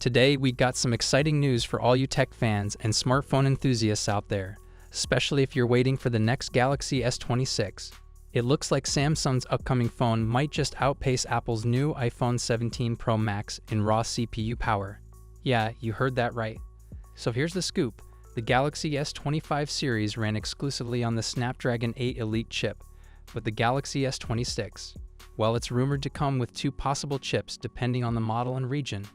Today, we got some exciting news for all you tech fans and smartphone enthusiasts out there, especially if you're waiting for the next Galaxy S26. It looks like Samsung's upcoming phone might just outpace Apple's new iPhone 17 Pro Max in raw CPU power. Yeah, you heard that right. So here's the scoop. The Galaxy S25 series ran exclusively on the Snapdragon 8 Elite chip, but the Galaxy S26, well, it's rumored to come with two possible chips depending on the model and region.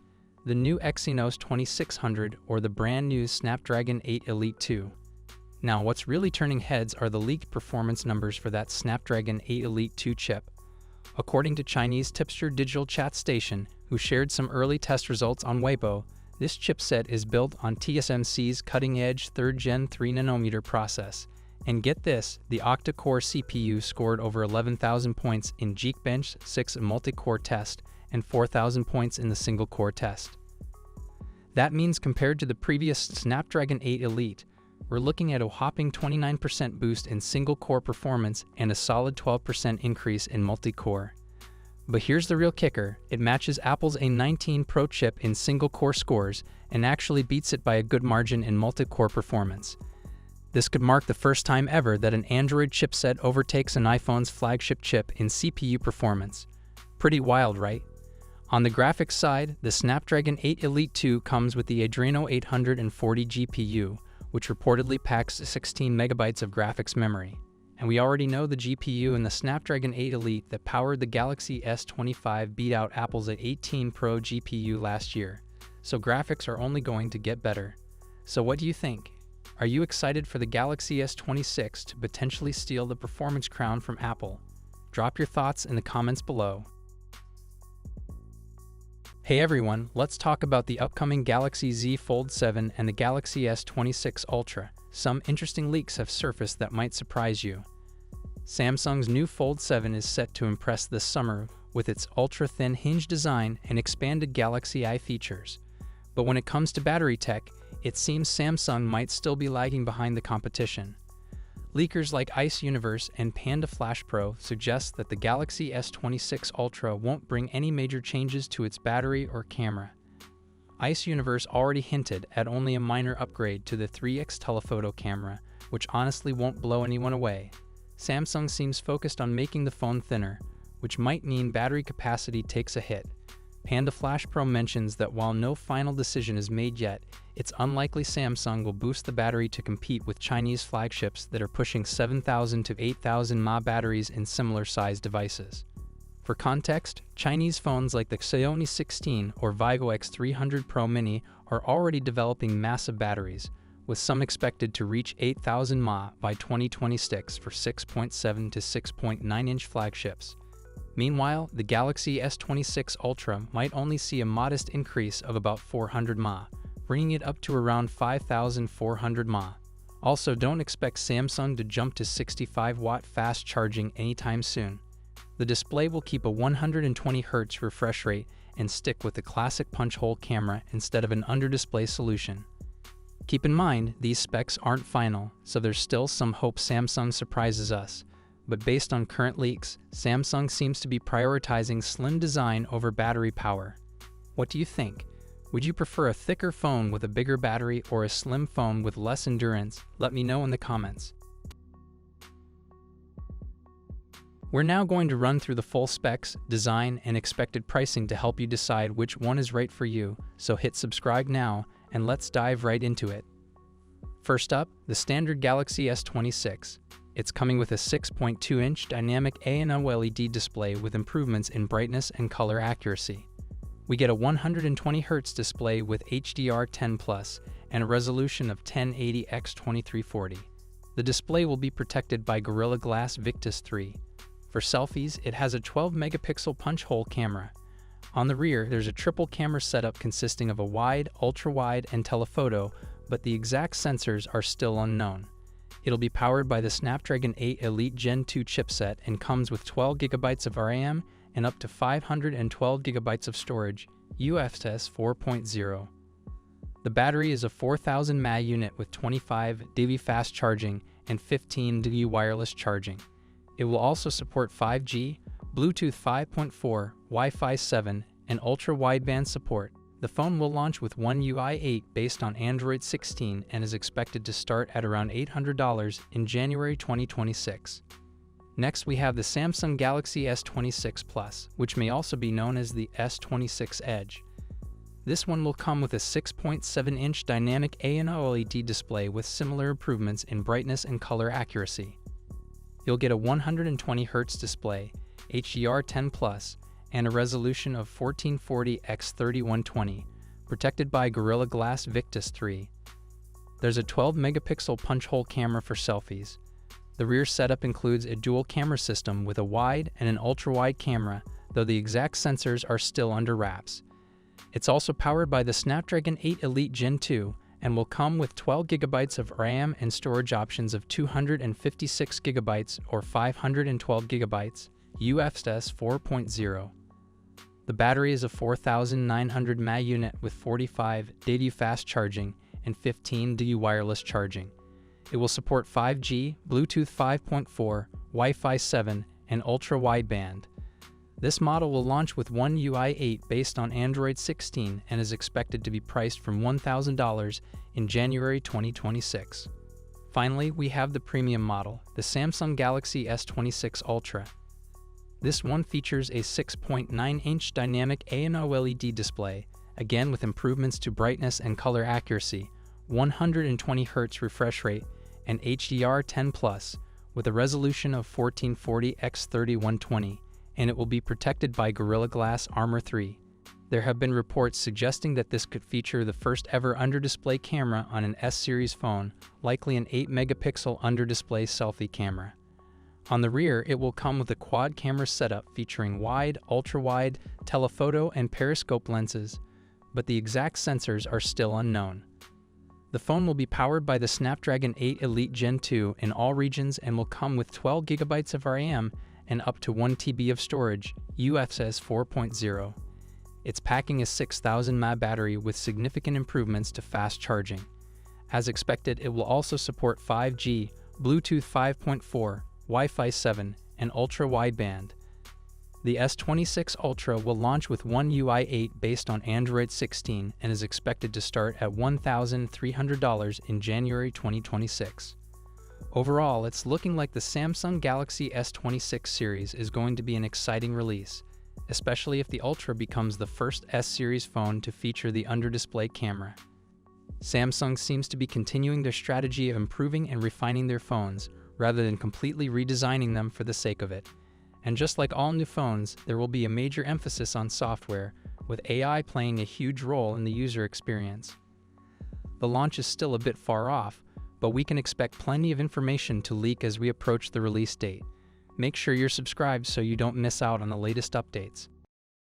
The new Exynos 2600 or the brand new Snapdragon 8 Elite 2. Now, what's really turning heads are the leaked performance numbers for that Snapdragon 8 Elite 2 chip. According to Chinese tipster Digital Chat Station, who shared some early test results on Weibo, this chipset is built on TSMC's cutting-edge 3rd Gen 3nm process. And get this, the octa-core CPU scored over 11,000 points in Geekbench 6 multi-core test and 4,000 points in the single-core test. That means compared to the previous Snapdragon 8 Elite, we're looking at a whopping 29% boost in single-core performance and a solid 12% increase in multi-core. But here's the real kicker, it matches Apple's A19 Pro chip in single-core scores and actually beats it by a good margin in multi-core performance. This could mark the first time ever that an Android chipset overtakes an iPhone's flagship chip in CPU performance. Pretty wild, right? On the graphics side, the Snapdragon 8 Elite 2 comes with the Adreno 840 GPU, which reportedly packs 16 megabytes of graphics memory. And we already know the GPU in the Snapdragon 8 Elite that powered the Galaxy S25 beat out Apple's A18 Pro GPU last year, so graphics are only going to get better. So what do you think? Are you excited for the Galaxy S26 to potentially steal the performance crown from Apple? Drop your thoughts in the comments below. Hey everyone, let's talk about the upcoming Galaxy Z Fold 7 and the Galaxy S26 Ultra. Some interesting leaks have surfaced that might surprise you. Samsung's new Fold 7 is set to impress this summer with its ultra-thin hinge design and expanded Galaxy Eye features. But when it comes to battery tech, it seems Samsung might still be lagging behind the competition. Leakers like Ice Universe and Panda Flash Pro suggest that the Galaxy S26 Ultra won't bring any major changes to its battery or camera. Ice Universe already hinted at only a minor upgrade to the 3x telephoto camera, which honestly won't blow anyone away. Samsung seems focused on making the phone thinner, which might mean battery capacity takes a hit. Panda Flash Pro mentions that while no final decision is made yet, it's unlikely Samsung will boost the battery to compete with Chinese flagships that are pushing 7,000 to 8,000 mAh batteries in similar sized devices. For context, Chinese phones like the Xiaomi 16 or Vivo X300 Pro Mini are already developing massive batteries, with some expected to reach 8,000 mAh by 2026 for 6.7 to 6.9-inch flagships. Meanwhile, the Galaxy S26 Ultra might only see a modest increase of about 400 mAh, bringing it up to around 5,400 mAh. Also, don't expect Samsung to jump to 65-watt fast charging anytime soon. The display will keep a 120Hz refresh rate and stick with the classic punch-hole camera instead of an under-display solution. Keep in mind, these specs aren't final, so there's still some hope Samsung surprises us. But based on current leaks, Samsung seems to be prioritizing slim design over battery power. What do you think? Would you prefer a thicker phone with a bigger battery or a slim phone with less endurance? Let me know in the comments. We're now going to run through the full specs, design, and expected pricing to help you decide which one is right for you, so hit subscribe now, and let's dive right into it. First up, the standard Galaxy S26. It's coming with a 6.2-inch dynamic A&OLED display with improvements in brightness and color accuracy. We get a 120Hz display with HDR10+ and a resolution of 1080x2340. The display will be protected by Gorilla Glass Victus 3. For selfies, it has a 12-megapixel punch-hole camera. On the rear, there's a triple camera setup consisting of a wide, ultra-wide, and telephoto, but the exact sensors are still unknown. It'll be powered by the Snapdragon 8 Elite Gen 2 chipset and comes with 12GB of RAM and up to 512GB of storage, UFS 4.0. The battery is a 4000 mAh unit with 25 dV fast charging and 15 dV wireless charging. It will also support 5G, Bluetooth 5.4, Wi-Fi 7, and ultra-wideband support. The phone will launch with One UI 8 based on Android 16 and is expected to start at around $800 in January 2026. Next, we have the Samsung Galaxy S26 Plus, which may also be known as the S26 Edge. This one will come with a 6.7-inch dynamic Adreno LED display with similar improvements in brightness and color accuracy. You'll get a 120Hz display, HDR10+, and a resolution of 1440x3120, protected by Gorilla Glass Victus 3. There's a 12-megapixel punch-hole camera for selfies. The rear setup includes a dual camera system with a wide and an ultra-wide camera, though the exact sensors are still under wraps. It's also powered by the Snapdragon 8 Elite Gen 2 and will come with 12 GB of RAM and storage options of 256 GB or 512 GB, UFS 4.0. The battery is a 4,900 mAh unit with 45 DADU fast charging and 15 DADU wireless charging. It will support 5G, Bluetooth 5.4, Wi-Fi 7, and ultra-wideband. This model will launch with One UI 8 based on Android 16 and is expected to be priced from $1,000 in January 2026. Finally, we have the premium model, the Samsung Galaxy S26 Ultra. This one features a 6.9-inch dynamic Adreno LED display, again with improvements to brightness and color accuracy, 120Hz refresh rate, and HDR10+, with a resolution of 1440x3120, and it will be protected by Gorilla Glass Armor 3. There have been reports suggesting that this could feature the first ever under-display camera on an S-series phone, likely an 8-megapixel under-display selfie camera. On the rear, it will come with a quad camera setup featuring wide, ultra-wide, telephoto, and periscope lenses, but the exact sensors are still unknown. The phone will be powered by the Snapdragon 8 Elite Gen 2 in all regions and will come with 12 GB of RAM and up to 1 TB of storage, UFS 4.0. It's packing a 6,000 mAh battery with significant improvements to fast charging. As expected, it will also support 5G, Bluetooth 5.4, Wi-Fi 7, and ultra-wideband. The S26 Ultra will launch with One UI 8 based on Android 16 and is expected to start at $1,300 in January 2026. Overall, it's looking like the Samsung Galaxy S26 series is going to be an exciting release, especially if the Ultra becomes the first S-series phone to feature the under-display camera. Samsung seems to be continuing their strategy of improving and refining their phones, rather than completely redesigning them for the sake of it. And just like all new phones, there will be a major emphasis on software, with AI playing a huge role in the user experience. The launch is still a bit far off, but we can expect plenty of information to leak as we approach the release date. Make sure you're subscribed so you don't miss out on the latest updates.